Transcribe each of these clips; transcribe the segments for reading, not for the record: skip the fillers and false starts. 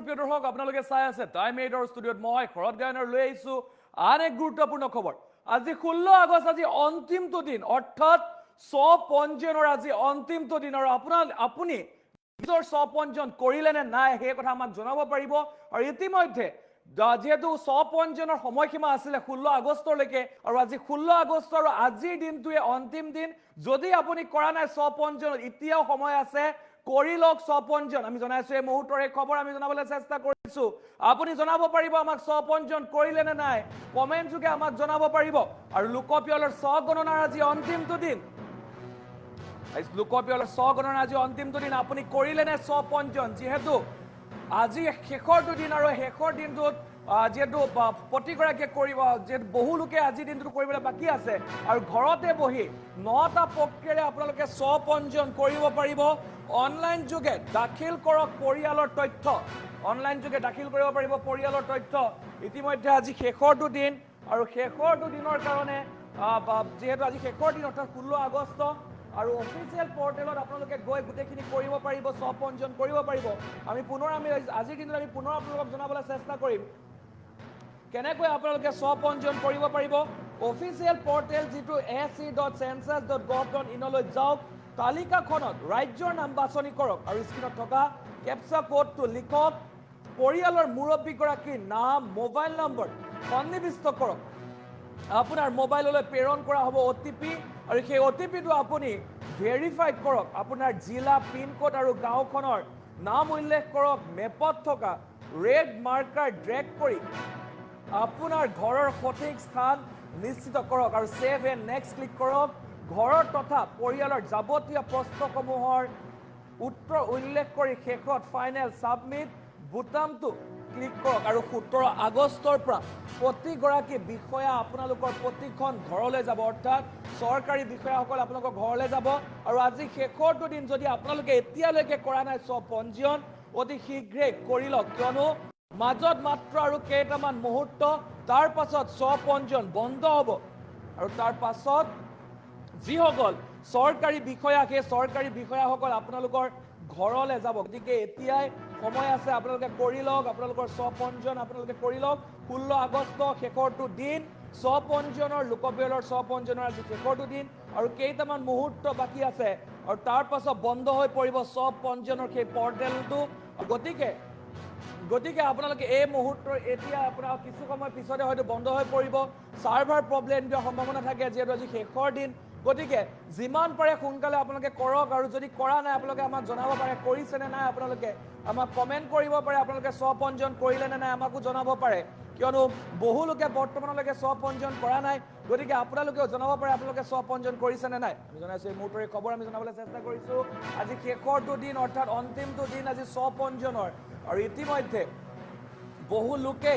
প্ৰিয় দৰ্শক আপোনালোকে চাই আছে টাইম 8 ষ্টুডিঅ'ত মই শৰৎ গায়নৰ লৈ আহিছো আন এক গুৰুত্বপূৰ্ণ খবৰ আজি 16 আগষ্ট আজি অন্তিমটো দিন অৰ্থাৎ স্বপঞ্জীয়নৰ আজি অন্তিমটো দিন আৰু আপুনি নিজৰ স্বপঞ্জীয়ন কৰিলে নে নাই সেই কথা আমাক জনাব পাৰিব আৰু ইতিমধ্যে যেহেতু স্বপঞ্জীয়নৰ সময়সীমা আছিলে 16 আগষ্টলৈকে আৰু আজি 16 আগষ্ট আৰু আজিৰ দিনটোৱে অন্তিম দিন যদি আপুনি কৰা নাই স্বপঞ্জীয়ন এতিয়াও সময় আছে কৰি লওক স্বপঞ্জীয়ন আমি জনাইছো এই মুহূৰ্তৰ এই খবৰ আমি জনাবলৈ চেষ্টা কৰিছো আপুনি জনাব পাৰিব আমাক স্বপঞ্জীয়ন কৰিলে নে নাই কমেন্ট যোগে আমাক জনাব পাৰিব আৰু লোকপিয়লৰ স্বগণনাৰ আজি অন্তিমটো দিন লোকপিয়লৰ স্বগণনাৰ আজি অন্তিমটো দিন আপুনি কৰিলে নে স্বপঞ্জীয়ন যেহেতু আজি শেষৰটো দিন আৰু শেষৰ দিনটোত যেহেতু প্ৰতিগৰাকীয়ে কৰিব যেহেতু বহু লোকে আজি দিনটো কৰিবলৈ বাকী আছে আৰু ঘৰতে বহি 9টা প্ৰক্ৰিয়াৰে আপোনালোকে স্বপঞ্জীয়ন কৰিব পাৰিব অনলাইন যোগে দাখিল কৰক পৰিয়ালৰ তথ্য অনলাইন যোগে দাখিল কৰিব পাৰিব পৰিয়ালৰ তথ্য ইতিমধ্যে আজি শেষৰটো দিন আৰু শেষৰটো দিনৰ কাৰণে যেহেতু আজি শেষৰ দিন অৰ্থাৎ 16 আগষ্ট আৰু অফিচিয়েল পৰ্টেলত আপোনালোকে গৈ গোটেইখিনি কৰিব পাৰিব স্বপঞ্জীয়ন কৰিব পাৰিব আমি আজিৰ দিনত আমি পুনৰ আপোনালোকক জনাবলৈ চেষ্টা কৰিম কেনেকৈ আপোনালোকে স্বপঞ্জীয়ন কৰিব পাৰিব অফিচিয়েল পৰ্টেল যিটো se.census.gov.in লৈ যাওক তালিকাখনত ৰাজ্যৰ নাম বাছনি কৰক আৰু স্ক্ৰীনত থকা কেপচা কোডটো লিখক পৰিয়ালৰ মুৰব্বীগৰাকীৰ নাম মোবাইল নম্বৰ সন্নিৱিষ্ট কৰক আপোনাৰ মোবাইললৈ প্ৰেৰণ কৰা হ'ব অটিপি আৰু সেই অটিপিটো আপুনি ভেৰিফাই কৰক আপোনাৰ জিলা পিন কোড আৰু গাঁওখনৰ নাম উল্লেখ কৰক মেপত থকা ৰেড মাৰ্কাৰ ড্ৰেগ কৰি আপোনাৰ ঘৰৰ সঠিক স্থান নিশ্চিত কৰক আৰু সেভ এণ্ড নেক্সট ক্লিক কৰক ঘৰৰ তথা পৰিয়ালৰ যাৱতীয় প্ৰশ্নসমূহৰ উত্তৰ উল্লেখ কৰি শেষত ফাইনেল সাবমিট বুটামটো ক্লিক কৰক আৰু 17 আগষ্টৰ পৰা প্ৰতিগৰাকী বিষয়া আপোনালোকৰ প্ৰতিখন ঘৰলৈ যাব অৰ্থাৎ চৰকাৰী বিষয়াসকল আপোনালোকৰ ঘৰলৈ যাব আৰু আজি শেষৰটো দিন যদি আপোনালোকে এতিয়ালৈকে কৰা নাই স্বপঞ্জীয়ন অতি শীঘ্ৰে কৰি লওক কিয়নো মাজত মাত্ৰ আৰু কেইটামান মুহূৰ্ত তাৰ পাছত স্বপঞ্জীয়ন বন্ধ হ'ব আৰু তাৰ পাছত যিসকল চৰকাৰী বিষয়া সেই চৰকাৰী বিষয়াসকল আপোনালোকৰ ঘৰলৈ যাব গতিকে এতিয়াই সময় আছে আপোনালোকে কৰি লওক আপোনালোকৰ স্বপঞ্জীয়ন আপোনালোকে কৰি লওক 16 আগষ্ট শেষৰটো দিন স্বপঞ্জীয়নৰ লোকপিয়লৰ স্বপঞ্জীয়নৰ আজি শেষৰটো দিন আৰু কেইটামান মুহূৰ্ত বাকী আছে আৰু তাৰ পাছত বন্ধ হৈ পৰিব স্বপঞ্জীয়নৰ সেই পৰ্টেলটো গতিকে আপোনালোকে এই মুহূৰ্তৰ এতিয়া আপোনাৰ কিছু সময় পিছতে হয়তো বন্ধ হৈ পৰিব সাৰ্ভাৰ প্ৰব্লেম দিয়াৰ সম্ভাৱনা থাকে যিহেতু আজি শেষৰ দিন গতিকে যিমান পাৰে সোনকালে আপোনালোকে কৰক আৰু যদি কৰা নাই আপোনালোকে আমাক জনাব পাৰে কৰিছে নে নাই আপোনালোকে আমাক কমেন্ট কৰিব পাৰে আপোনালোকে স্বপঞ্জীয়ন কৰিলে নে নাই আমাকো জনাব পাৰে কিয়নো বহু লোকে বৰ্তমানলৈকে স্বপঞ্জীয়ন কৰা নাই গতিকে আপোনালোকেও জনাব পাৰে আপোনালোকে স্বপঞ্জীয়ন কৰিছে নে নাই আমি জনাইছো এই মুহূৰ্তৰ খবৰ আমি জনাবলৈ চেষ্টা কৰিছো আজি শেষৰটো দিন অৰ্থাৎ অন্তিমটো দিন আজি স্বপঞ্জীয়নৰ আৰু ইতিমধ্যে বহু লোকে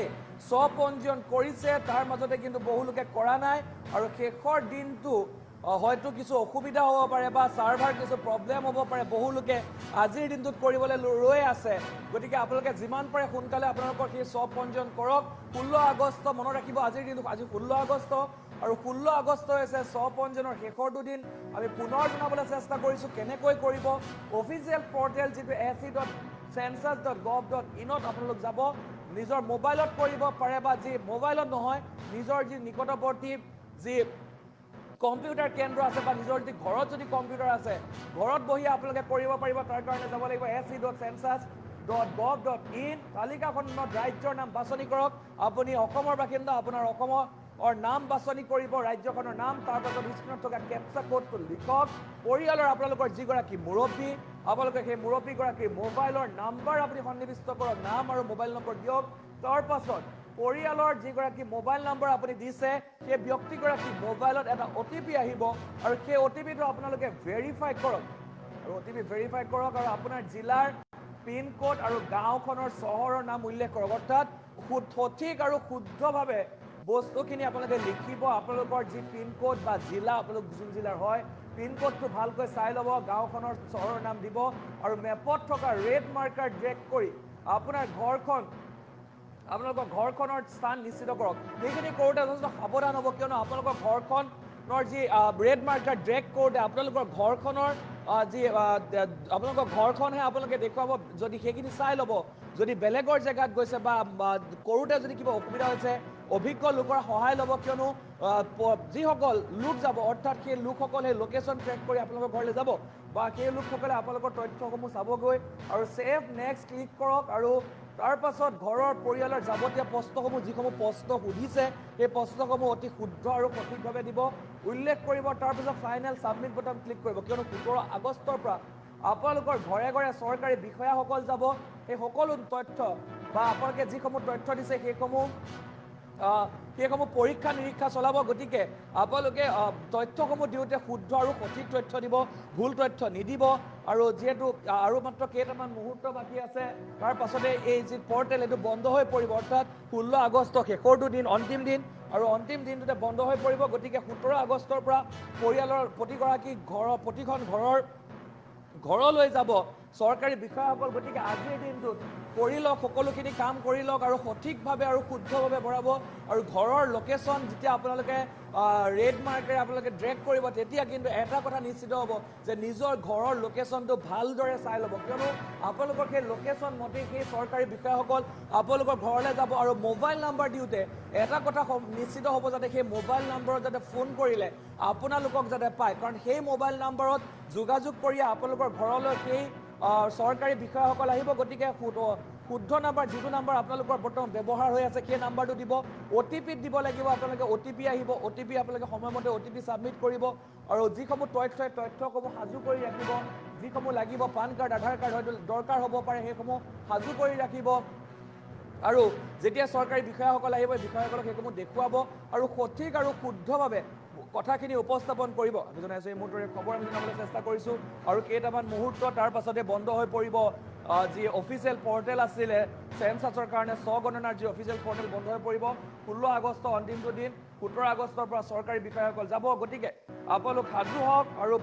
স্বপঞ্জীয়ন কৰিছে তাৰ মাজতে কিন্তু বহু লোকে কৰা নাই আৰু শেষৰ দিনটো হয়তো কিছু অসুবিধা হ'ব পাৰে বা সাৰ্ভাৰ কিছু প্ৰব্লেম হ'ব পাৰে বহু লোকে আজিৰ দিনটোত কৰিবলৈ ৰৈ আছে গতিকে আপোনালোকে যিমান পাৰে সোনকালে আপোনালোকৰ সেই স্বপঞ্জীয়ন কৰক 16 আগষ্ট মনত ৰাখিব আজিৰ দিনটো আজি 16 আগষ্ট আৰু 16 আগষ্ট হৈছে স্বপঞ্জীয়নৰ শেষৰটো দিন আমি পুনৰ জনাবলৈ চেষ্টা কৰিছো কেনেকৈ কৰিব অফিচিয়েল পৰ্টেল যিটো se.census.gov.in আপোনালোক যাব নিজৰ মোবাইলত কৰিব পাৰে বা যি মোবাইলত নহয় নিজৰ যি নিকটৱৰ্তী যি কম্পিউটাৰ কেন্দ্ৰ আছে বা নিজৰ যদি ঘৰত যদি কম্পিউটাৰ আছে ঘৰত বহি আপোনালোকে কৰিব পাৰিব তাৰ কাৰণে যাব লাগিব se.census.gov.in তালিকাখনত ৰাজ্যৰ নাম বাছনি কৰক আপুনি অসমৰ বাসিন্দা আপোনাৰ অসমৰ নাম বাছনি কৰিব ৰাজ্যখনৰ নাম তাৰ পাছত স্ক্ৰীনত থকা কেপচা কোডটো লিখক পৰিয়ালৰ আপোনালোকৰ যিগৰাকী মুৰব্বী আপোনালোকে সেই মুৰব্বীগৰাকীৰ মোবাইলৰ নাম্বাৰ আপুনি সন্নিৱিষ্ট কৰক নাম আৰু মোবাইল নম্বৰ দিয়ক তাৰ পাছত পৰিয়ালৰ যিগৰাকী মোবাইল নম্বৰ আপুনি দিছে সেই ব্যক্তিগৰাকী মোবাইলত এটা অটিপি আহিব আৰু সেই অটিপিটো আপোনালোকে ভেৰিফাই কৰক আৰু অটিপি ভেৰিফাই কৰক আৰু আপোনাৰ জিলাৰ পিন কোড আৰু গাঁওখনৰ চহৰৰ নাম উল্লেখ কৰক অৰ্থাৎ সঠিক আৰু শুদ্ধভাৱে বস্তুখিনি আপোনালোকে লিখিব আপোনালোকৰ যি পিন কোড বা জিলা আপোনালোক যোন জিলাৰ হয় পিন কোডটো ভালকৈ চাই ল'ব গাঁওখনৰ চহৰৰ নাম দিব আৰু মেপত থকা ৰেড মাৰ্কাৰ ড্ৰেগ কৰি আপোনালোকৰ ঘৰখনৰ স্থান নিশ্চিত কৰক সেইখিনি কৰোঁতে যথেষ্ট সাৱধান হ'ব কিয়নো আপোনালোকৰ ঘৰখনৰ যি ৰেড মাৰ্কাৰ ড্ৰেগ কৰোঁতে আপোনালোকৰ ঘৰখনৰ যি আপোনালোকৰ ঘৰখনহে আপোনালোকে দেখুৱাব যদি সেইখিনি চাই ল'ব যদি বেলেগৰ জেগাত গৈছে বা কৰোঁতে যদি কিবা অসুবিধা হৈছে অভিজ্ঞ লোকৰ সহায় ল'ব কিয়নো যিসকল লোক যাব অৰ্থাৎ সেই লোকসকল সেই লোকেশ্যন ট্ৰেক কৰি আপোনালোকৰ ঘৰলৈ যাব বা সেই লোকসকলে আপোনালোকৰ তথ্যসমূহ চাবগৈ আৰু ছেভ নেক্সট ক্লিক কৰক আৰু তাৰ পাছত ঘৰৰ পৰিয়ালৰ যাৱতীয় প্ৰশ্নসমূহ যিসমূহ প্ৰশ্ন সুধিছে সেই প্ৰশ্নসমূহ অতি শুদ্ধ আৰু সঠিকভাৱে দিব উল্লেখ কৰিব তাৰপিছত ফাইনেল ছাবমিট বটন ক্লিক কৰিব কিয়নো 17 আগষ্টৰ পৰা আপোনালোকৰ ঘৰে ঘৰে চৰকাৰী বিষয়াসকল যাব সেই সকলো তথ্য বা আপোনালোকে যিসমূহ তথ্য দিছে সেইসমূহ পৰীক্ষা নিৰীক্ষা চলাব গতিকে আপোনালোকে তথ্যসমূহ দিওঁতে শুদ্ধ আৰু সঠিক তথ্য দিব ভুল তথ্য নিদিব আৰু যিহেতু আৰু মাত্ৰ কেইটামান মুহূৰ্ত বাকী আছে তাৰ পাছতে এই যি পৰ্টেল এইটো বন্ধ হৈ পৰিব অৰ্থাৎ 16 আগষ্ট শেষৰটো দিন অন্তিম দিন আৰু অন্তিম দিনটোতে বন্ধ হৈ পৰিব গতিকে 17 আগষ্টৰ পৰা পৰিয়ালৰ প্ৰতিখন ঘৰলৈ যাব চৰকাৰী বিষয়াসকল গতিকে আজিৰ দিনটোত কৰি লওক সকলোখিনি কাম কৰি লওক আৰু সঠিকভাৱে আৰু শুদ্ধভাৱে ভৰাব আৰু ঘৰৰ লোকেশ্যন যেতিয়া আপোনালোকে ৰেড মাৰ্কেৰে আপোনালোকে ড্ৰেগ কৰিব তেতিয়া কিন্তু এটা কথা নিশ্চিত হ'ব যে নিজৰ ঘৰৰ লোকেশ্যনটো ভালদৰে চাই ল'ব কিয়নো আপোনালোকৰ সেই লোকেশ্যন মতে সেই চৰকাৰী বিষয়াসকল আপোনালোকৰ ঘৰলৈ যাব আৰু মোবাইল নাম্বাৰ দিওঁতে এটা কথা নিশ্চিত হ'ব যাতে সেই মোবাইল নাম্বাৰত যাতে ফোন কৰিলে আপোনালোকক যাতে পায় কাৰণ সেই মোবাইল নাম্বাৰত যোগাযোগ কৰি আপোনালোকৰ ঘৰলৈ সেই চৰকাৰী বিষয়াসকল আহিব গতিকে শুদ্ধ নাম্বাৰ যিটো নাম্বাৰ আপোনালোকৰ বৰ্তমান ব্যৱহাৰ হৈ আছে সেই নাম্বাৰটো দিব OTP দিব লাগিব আপোনালোকে OTP আহিব OTP আপোনালোকে সময়মতে OTP ছাবমিট কৰিব আৰু যিসমূহ তথ্যসমূহ সাজু কৰি ৰাখিব যিসমূহ লাগিব পান কাৰ্ড আধাৰ কাৰ্ড হয়তো দৰকাৰ হ'ব পাৰে সেইসমূহ সাজু কৰি ৰাখিব আৰু যেতিয়া চৰকাৰী বিষয়াসকল আহিব বিষয়াসকলক সেইসমূহ দেখুৱাব আৰু সঠিক আৰু শুদ্ধভাৱে কথাখিনি উপস্থাপন কৰিব আমি জনাইছোঁ এই মুহূৰ্তৰে খবৰ আমি জনাবলৈ চেষ্টা কৰিছোঁ আৰু কেইটামান মুহূৰ্ত তাৰ পাছতে বন্ধ হৈ পৰিব যি অফিচিয়েল পৰ্টেল আছিলে চেঞ্চাছৰ কাৰণে স্বগণনাৰ যি অফিচিয়েল পৰ্টেল বন্ধ হৈ পৰিব 16 আগষ্ট অন্তিমটো দিন 17 আগষ্টৰ পৰা চৰকাৰী বিষয়াসকল যাব গতিকে আপোনালোক সাজু হওক আৰু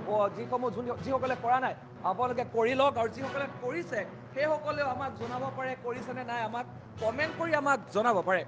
যিসকলে কৰা নাই আপোনালোকে কৰি লওক আৰু যিসকলে কৰিছে সেইসকলেও আমাক জনাব পাৰে কৰিছেনে নাই আমাক কমেণ্ট কৰি আমাক জনাব পাৰে